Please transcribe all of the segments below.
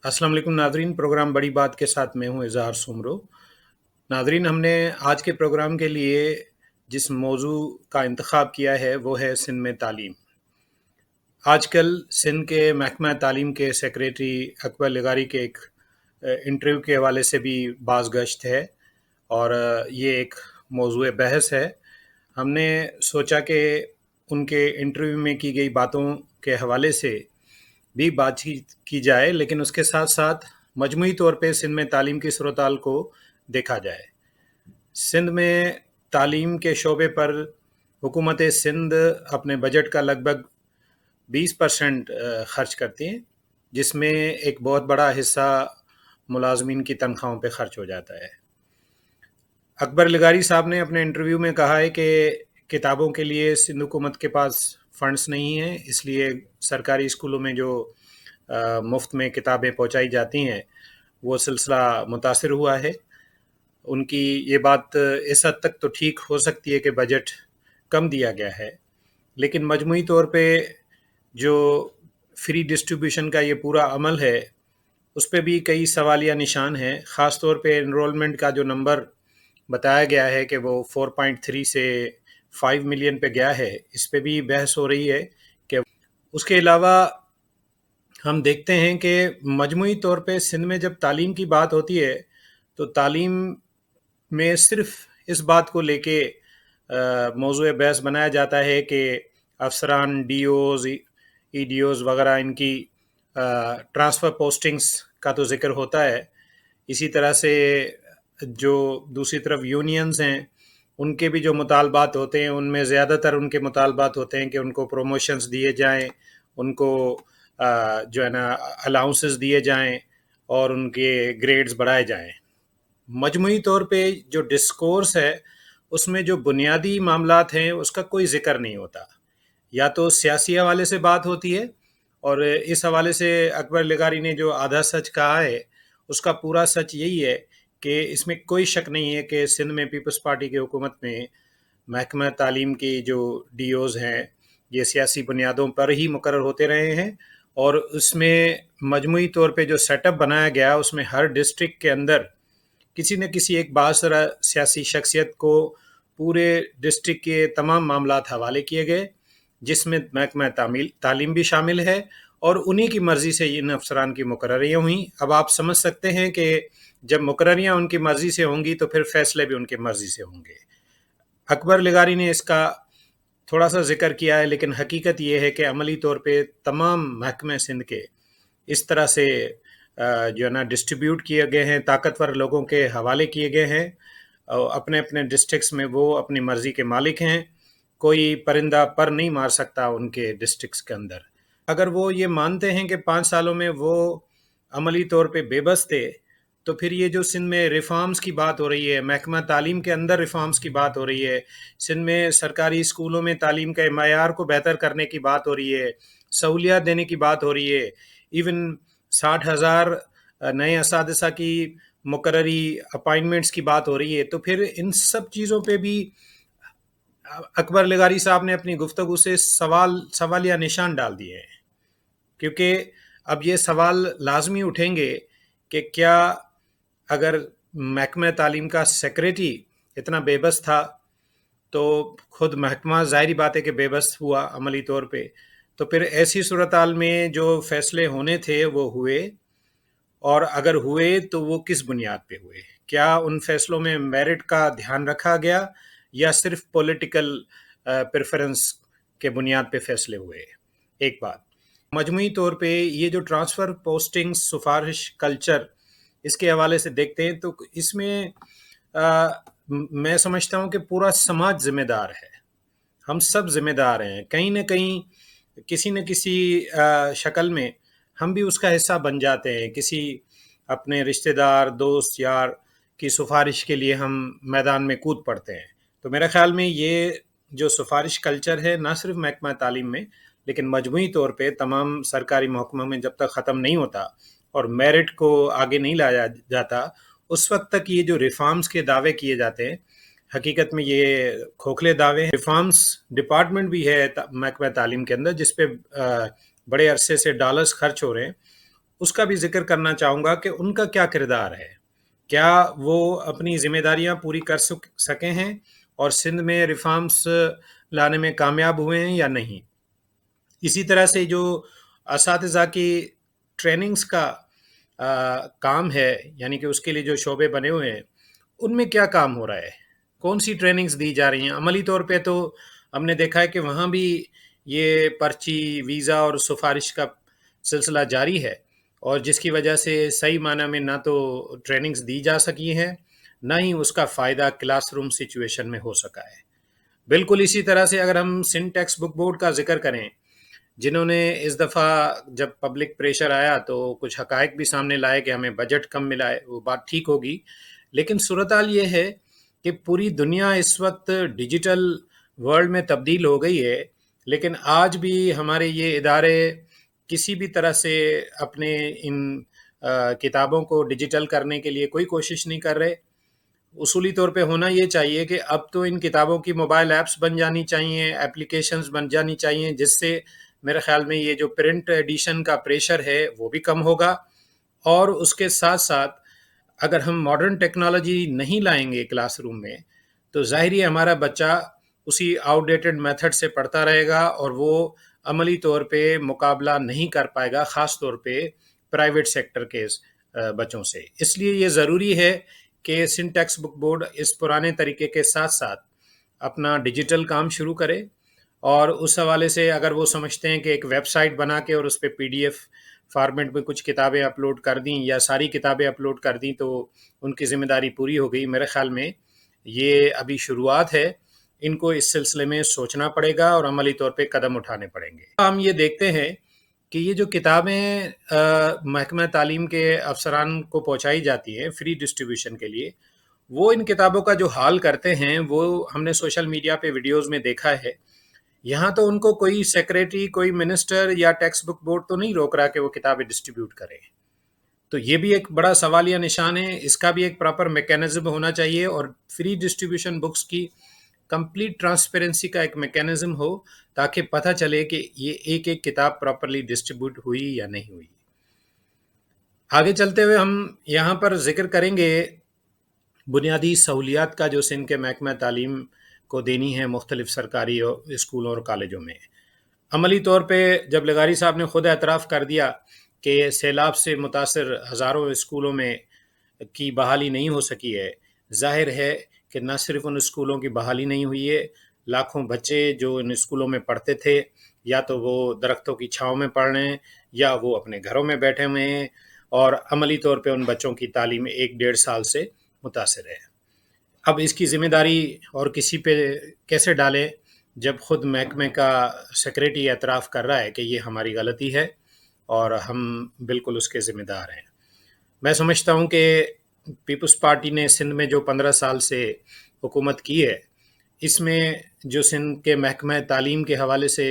अस्सलाम वालेकुम Nadreen. Programme बड़ी बात के साथ मैं हूँ इज़हार सुमरो। नादरीन, हमने आज के प्रोग्राम के लिए जिस मौजू का इंतखाब किया है वो है सिंध में तालीम। आजकल सिंध के महकमा तालीम के सेक्रेटरी अकबर लगारी के एक इंटरव्यू के हवाले से भी बाज़ गश्त है और ये एक मौजू बहस है। हमने सोचा कि उनके इंटरव्यू में की गई बातों के हवाले से भी बातचीत की जाए, लेकिन उसके साथ साथ मजमूई तौर पे सिंध में तालीम की सूरत-हाल को देखा जाए। सिंध में तालीम के शोबे पर हुकूमत सिंध अपने बजट का लगभग 20% खर्च करती है, जिसमें एक बहुत बड़ा हिस्सा मुलाजमीन की तनख्वाहों पे खर्च हो जाता है। अकबर लगारी साहब ने अपने इंटरव्यू में कहा है कि किताबों के लिए सिंध हुकूमत के पास फंड्स नहीं हैं, इसलिए सरकारी स्कूलों में जो मुफ्त में किताबें पहुंचाई जाती हैं वो सिलसिला मुतासिर हुआ है। उनकी ये बात इस हद तक तो ठीक हो सकती है कि बजट कम दिया गया है, लेकिन मजमूई तौर पे जो फ्री डिस्ट्रीब्यूशन का ये पूरा अमल है उस पे भी कई सवालिया निशान हैं। ख़ास तौर पे एनरोलमेंट का जो नंबर बताया गया है कि वो 4.3 से 5 मिलियन पे गया है, इस पे भी बहस हो रही है। कि उसके अलावा हम देखते हैं कि मजमूई तौर पे सिंध में जब तालीम की बात होती है तो तालीम में सिर्फ इस बात को लेके मौजूए बहस बनाया जाता है कि अफसरान, डीओज, ईडीओज वगैरह इनकी ट्रांसफ़र पोस्टिंग्स का तो ज़िक्र होता है। इसी तरह से जो दूसरी तरफ यूनियंस हैं उनके भी जो मुतालबात होते हैं उनमें ज़्यादातर उनके मुतालबात होते हैं कि उनको प्रमोशंस दिए जाएं, उनको जो है ना अलाउंसेस दिए जाएं और उनके ग्रेड्स बढ़ाए जाएं। मजमूई तौर पे जो डिस्कोर्स है उसमें जो बुनियादी मामलात हैं उसका कोई ज़िक्र नहीं होता। या तो सियासी हवाले से बात होती है, और इस हवाले से अकबर लगारी ने जो आधा सच कहा है उसका पूरा सच यही है कि इसमें कोई शक नहीं है कि सिंध में पीपल्स पार्टी की हुकूमत में महकमा तालीम की जो डीओज़ हैं ये सियासी बुनियादों पर ही मुकर्रर होते रहे हैं, और उसमें मजमूई तौर पे जो सेटअप बनाया गया उसमें हर डिस्ट्रिक्ट के अंदर किसी न किसी एक बासरा सियासी शख्सियत को पूरे डिस्ट्रिक्ट के तमाम मामलात हवाले किए गए, जिसमें महकमा तालीम भी शामिल है, और उन्हीं की मर्ज़ी से इन अफसरान की मुकर्ररियाँ हुई। अब आप समझ सकते हैं कि जब मुकर्ररियाँ उनकी मर्ज़ी से होंगी तो फिर फ़ैसले भी उनकी मर्ज़ी से होंगे। अकबर लगारी ने इसका थोड़ा सा जिक्र किया है, लेकिन हकीकत ये है कि अमली तौर पे तमाम महकमे सिंध के इस तरह से जो है ना डिस्ट्रीब्यूट किए गए हैं, ताकतवर लोगों के हवाले किए गए हैं। अपने अपने डिस्ट्रिक्ट्स में वो अपनी मर्ज़ी के मालिक हैं, कोई परिंदा पर नहीं मार सकता उनके डिस्ट्रिक्ट्स के अंदर। अगर वो ये मानते हैं कि 5 सालों में वो अमली तौर पे बेबस थे, तो फिर ये जो सिंध में रिफॉर्म्स की बात हो रही है, महकमा तालीम के अंदर रिफॉर्म्स की बात हो रही है, सिंध में सरकारी स्कूलों में तालीम के मयार को बेहतर करने की बात हो रही है, सहूलियात देने की बात हो रही है, इवन 60,000 नए असातिज़ा की मुकर्ररी अपॉइंटमेंट्स की बात हो रही है, तो फिर इन सब चीज़ों पे भी अकबर लगारी साहब ने अपनी गुफ्तगू से सवालिया निशान डाल दिए हैं। क्योंकि अब ये सवाल लाजमी उठेंगे कि क्या अगर महकमा तालीम का सेक्रेटरी इतना बेबस था तो खुद महकमा ज़ाहिरी बात है कि बेबस हुआ अमली तौर पे, तो फिर ऐसी सूरत-हाल में जो फैसले होने थे वो हुए, और अगर हुए तो वो किस बुनियाद पे हुए? क्या उन फैसलों में मेरिट का ध्यान रखा गया या सिर्फ पॉलिटिकल प्रेफरेंस के बुनियाद पे फैसले हुए? एक बात। मजमूई तौर पे ये जो ट्रांसफ़र पोस्टिंग सिफारिश कल्चर इसके हवाले से देखते हैं तो इसमें मैं समझता हूँ कि पूरा समाज ज़िम्मेदार है। हम सब ज़िम्मेदार हैं। कहीं न कहीं किसी न किसी शक्ल में हम भी उसका हिस्सा बन जाते हैं। किसी अपने रिश्तेदार, दोस्त, यार की सिफारिश के लिए हम मैदान में कूद पड़ते हैं। तो मेरे ख़्याल में ये जो सिफारिश कल्चर है ना सिर्फ महकमा तालीम में लेकिन मजमूई तौर पे तमाम सरकारी महकमों में जब तक ख़त्म नहीं होता और मेरिट को आगे नहीं लाया जाता, उस वक्त तक ये जो रिफॉर्म्स के दावे किए जाते हैं हकीकत में ये खोखले दावे हैं। रिफॉर्म्स डिपार्टमेंट भी है महकमा तालीम के अंदर जिस पे बड़े अरसे से डॉलर्स खर्च हो रहे हैं, اس کا بھی ذکر کرنا چاہوں گا کہ ان کا کیا کردار ہے، کیا وہ اپنی ذمہ داریاں پوری کر سکے ہیں اور سندھ میں ریفارمز لانے میں کامیاب ہوئے ہیں یا نہیں۔ اسی طرح سے جو اساتذہ کی ٹریننگز کا کام ہے، یعنی کہ اس کے لیے جو شعبے بنے ہوئے ہیں، ان میں کیا کام ہو رہا ہے، کون سی ٹریننگز دی جا رہی ہیں۔ عملی طور پہ تو ہم نے دیکھا ہے کہ وہاں بھی یہ پرچی، ویزا اور سفارش کا سلسلہ جاری ہے، اور جس کی وجہ سے صحیح معنی میں نہ تو ٹریننگز دی جا سکی ہیں، نہ ہی اس کا فائدہ کلاس روم سچویشن میں ہو سکا ہے۔ بالکل اسی طرح سے اگر ہم سندھ ٹیکسٹ بک بورڈ کا ذکر کریں، جنہوں نے اس دفعہ جب پبلک پریشر آیا تو کچھ حقائق بھی سامنے لائے کہ ہمیں بجٹ کم ملا ہے، وہ بات ٹھیک ہوگی، لیکن صورتحال یہ ہے کہ پوری دنیا اس وقت ڈیجیٹل ورلڈ میں تبدیل ہو گئی ہے، لیکن آج بھی ہمارے یہ ادارے کسی بھی طرح سے اپنے ان کتابوں کو ڈیجیٹل کرنے کے لیے کوئی کوشش نہیں کر رہے۔ اصولی طور پہ ہونا یہ چاہیے کہ اب تو ان کتابوں کی موبائل ایپس بن جانی چاہیے، ایپلیکیشنز بن جانی چاہیے، جس سے میرے خیال میں یہ جو پرنٹ ایڈیشن کا پریشر ہے وہ بھی کم ہوگا، اور اس کے ساتھ ساتھ اگر ہم ماڈرن ٹیکنالوجی نہیں لائیں گے کلاس روم میں تو ظاہری ہمارا بچہ اسی آؤٹ ڈیٹڈ میتھڈ سے پڑھتا رہے گا، اور وہ عملی طور پہ مقابلہ نہیں کر پائے گا، خاص طور پہ پرائیویٹ سیکٹر کے بچوں سے۔ اس لیے یہ ضروری ہے کہ سندھ ٹیکسٹ بک بورڈ اس پرانے طریقے کے ساتھ ساتھ اپنا ڈیجیٹل کام شروع کرے، اور اس حوالے سے اگر وہ سمجھتے ہیں کہ ایک ویب سائٹ بنا کے اور اس پہ PDF فارمیٹ میں کچھ کتابیں اپلوڈ کر دیں یا ساری کتابیں اپلوڈ کر دیں تو ان کی ذمہ داری پوری ہو گئی۔ میرے خیال میں یہ ابھی شروعات ہے، ان کو اس سلسلے میں سوچنا پڑے گا اور عملی طور پہ قدم اٹھانے پڑیں گے۔ ہم یہ دیکھتے ہیں کہ یہ جو کتابیں محکمہ تعلیم کے افسران کو پہنچائی جاتی ہیں فری ڈسٹریبیوشن کے لیے، وہ ان کتابوں کا جو حال کرتے ہیں وہ ہم نے سوشل میڈیا پہ ویڈیوز میں دیکھا ہے۔ یہاں تو ان کو کوئی سیکریٹری، کوئی منسٹر یا ٹیکسٹ بک بورڈ تو نہیں روک رہا کہ وہ کتابیں ڈسٹریبیوٹ کریں، تو یہ بھی ایک بڑا سوالیہ نشان ہے۔ اس کا بھی ایک پراپر میکینزم ہونا چاہیے، اور فری ڈسٹریبیوشن بکس کی کمپلیٹ ٹرانسپیرنسی کا ایک میکینزم ہو تاکہ پتہ چلے کہ یہ ایک ایک کتاب پراپرلی ڈسٹریبیوٹ ہوئی یا نہیں ہوئی۔ آگے چلتے ہوئے ہم یہاں پر ذکر کریں گے بنیادی سہولیات کا جو سندھ کے محکمہ تعلیم کو دینی ہے مختلف سرکاری اسکولوں اور کالجوں میں۔ عملی طور پہ جب لغاری صاحب نے خود اعتراف کر دیا کہ سیلاب سے متاثر ہزاروں اسکولوں میں کی بحالی نہیں ہو سکی ہے، ظاہر ہے کہ نہ صرف ان اسکولوں کی بحالی نہیں ہوئی ہے، لاکھوں بچے جو ان اسکولوں میں پڑھتے تھے یا تو وہ درختوں کی چھاؤں میں پڑھ رہے ہیں یا وہ اپنے گھروں میں بیٹھے ہوئے ہیں، اور عملی طور پہ ان بچوں کی تعلیم 1-1.5 سال سے متاثر ہے۔ اب اس کی ذمہ داری اور کسی پہ کیسے ڈالیں جب خود محکمے کا سیکریٹری اعتراف کر رہا ہے کہ یہ ہماری غلطی ہے اور ہم بالکل اس کے ذمہ دار ہیں۔ میں سمجھتا ہوں کہ پیپلز پارٹی نے سندھ میں جو 15 سال سے حکومت کی ہے، اس میں جو سندھ کے محکمہ تعلیم کے حوالے سے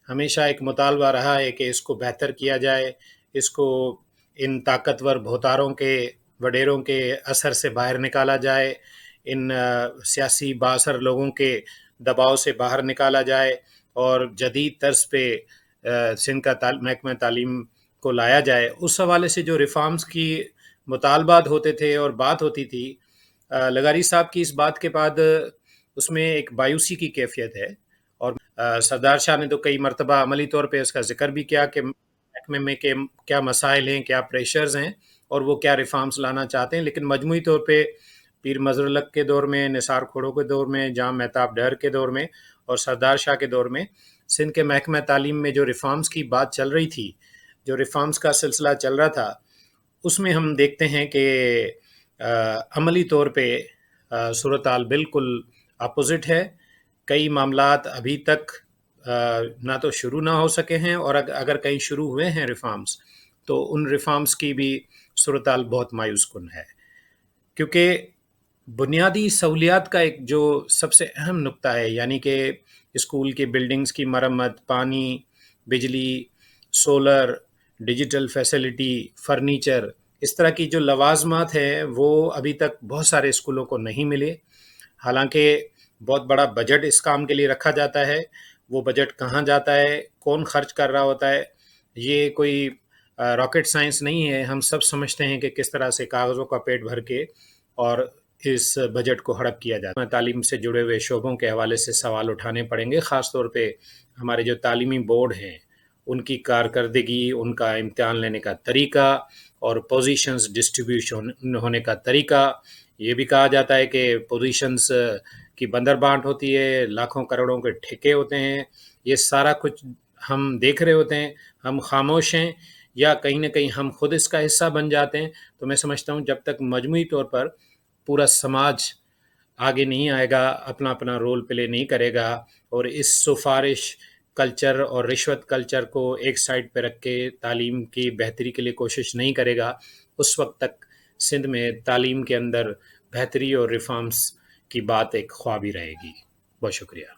ہمیشہ ایک مطالبہ رہا ہے کہ اس کو بہتر کیا جائے، اس کو ان طاقتور بھوتاروں کے، وڈیروں کے اثر سے باہر نکالا جائے، ان سیاسی بااثر لوگوں کے دباؤ سے باہر نکالا جائے، اور جدید طرز پہ سندھ کا محکمہ تعلیم کو لایا جائے۔ اس حوالے سے جو ریفارمز کی مطالبات ہوتے تھے اور بات ہوتی تھی، لغاری صاحب کی اس بات کے بعد اس میں ایک مایوسی کی کیفیت ہے، اور سردار شاہ نے تو کئی مرتبہ عملی طور پہ اس کا ذکر بھی کیا کہ محکمے میں کیا مسائل ہیں، کیا پریشرز ہیں، اور وہ کیا ریفارمز لانا چاہتے ہیں، لیکن مجموعی طور پہ پیر مظہر کے دور میں، نثار کھوڑو کے دور میں، جام مہتاب ڈہر کے دور میں اور سردار شاہ کے دور میں سندھ کے محکمہ تعلیم میں جو ریفارمز کی بات چل رہی تھی، جو ریفارمز کا سلسلہ چل رہا تھا، اس میں ہم دیکھتے ہیں کہ عملی طور پہ صورتحال بالکل اپوزٹ ہے۔ کئی معاملات ابھی تک نہ تو شروع نہ ہو سکے ہیں، اور اگر کہیں شروع ہوئے ہیں ریفارمز تو ان ریفارمز کی بھی صورتحال بہت مایوس کن ہے، کیونکہ بنیادی سہولیات کا ایک جو سب سے اہم نقطہ ہے، یعنی کہ اسکول کی بلڈنگز کی مرمت، پانی، بجلی، سولر، ڈیجیٹل فیسلٹی، فرنیچر، اس طرح کی جو لوازمات ہیں وہ ابھی تک بہت سارے اسکولوں کو نہیں ملے، حالانکہ بہت بڑا بجٹ اس کام کے لیے رکھا جاتا ہے۔ وہ بجٹ کہاں جاتا ہے، کون خرچ کر رہا ہوتا ہے، یہ کوئی रॉकेट साइंस नहीं है। हम सब समझते हैं कि किस तरह से कागज़ों का पेट भर के और इस बजट को हड़प किया जाता है। तालीम से जुड़े हुए शोबों के हवाले से सवाल उठाने पड़ेंगे, ख़ास तौर पे हमारे जो तालीमी बोर्ड हैं, उनकी कारकर्दगी, उनका इम्तिहान लेने का तरीका और पोजीशंस डिस्ट्रीब्यूशन होने का तरीका। ये भी कहा जाता है कि पोजीशंस की बंदरबांट होती है, लाखों करोड़ों के ठेके होते हैं। ये सारा कुछ हम देख रहे होते हैं, हम खामोश हैं या कहीं न कहीं हम खुद इसका हिस्सा बन जाते हैं। तो मैं समझता हूँ जब तक मजमूई तौर पर पूरा समाज आगे नहीं आएगा, अपना-अपना रोल प्ले नहीं करेगा और इस सिफ़ारिश कल्चर और रिश्वत कल्चर को एक साइड पे रख के तालीम की बेहतरी के लिए कोशिश नहीं करेगा, उस वक़्त तक सिंध में तालीम के अंदर बेहतरी और रिफ़ॉर्म्स की बात एक ख्वाब ही रहेगी। बहुत शुक्रिया।